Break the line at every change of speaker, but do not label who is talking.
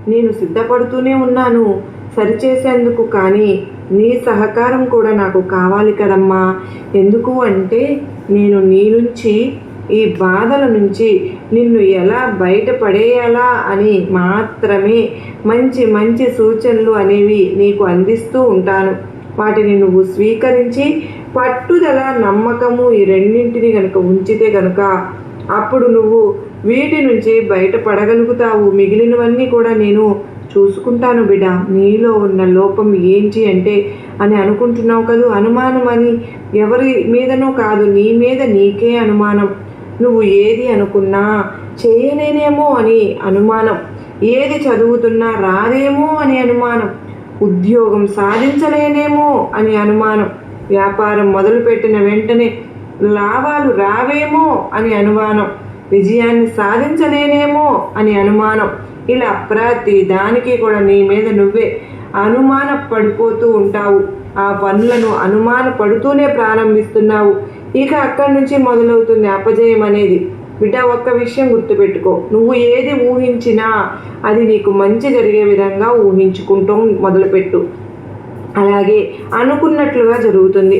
నేను సిద్ధపడుతూనే ఉన్నాను సరిచేసేందుకు. కానీ నీ సహకారం కూడా నాకు కావాలి కదమ్మా. ఎందుకు అంటే నేను నీ నుంచి, ఈ బాధల నుంచి నిన్ను ఎలా బయటపడేయాలా అని మాత్రమే మంచి మంచి సూచనలు అనేవి నీకు అందిస్తూ ఉంటాను. వాటిని నువ్వు స్వీకరించి పట్టుదల, నమ్మకము ఈ రెండింటిని కనుక ఉంచితే కనుక అప్పుడు నువ్వు వీటి నుంచి బయటపడగలుగుతావు. మిగిలినవన్నీ కూడా నేను చూసుకుంటాను బిడ్డ. నీలో ఉన్న లోపం ఏంటి అంటే అని అనుకుంటున్నావు కదూ. అనుమానం అని ఎవరి మీదనో కాదు, నీ మీద నీకే అనుమానం. నువ్వు ఏది అనుకున్నా చేయలేనేమో అని అనుమానం, ఏది చదువుతున్నా రాదేమో అని అనుమానం, ఉద్యోగం సాధించలేనేమో అని అనుమానం, వ్యాపారం మొదలుపెట్టిన వెంటనే లాభాలు రావేమో అని అనుమానం, విజయాన్ని సాధించలేనేమో అని అనుమానం. ఇలా ప్రతి దానికి కూడా నీ మీద నువ్వే అనుమాన పడిపోతూ ఉంటావు. ఆ పనులను అనుమాన పడుతూనే ప్రారంభిస్తున్నావు. ఇక అక్కడి నుంచి మొదలవుతుంది అపజయం అనేది. బిడ్డ, ఒక్క విషయం గుర్తుపెట్టుకో, నువ్వు ఏది ఊహించినా అది నీకు మంచి జరిగే విధంగా ఊహించుకుంటూ మొదలుపెట్టు. అలాగే అనుకున్నట్లుగా జరుగుతుంది.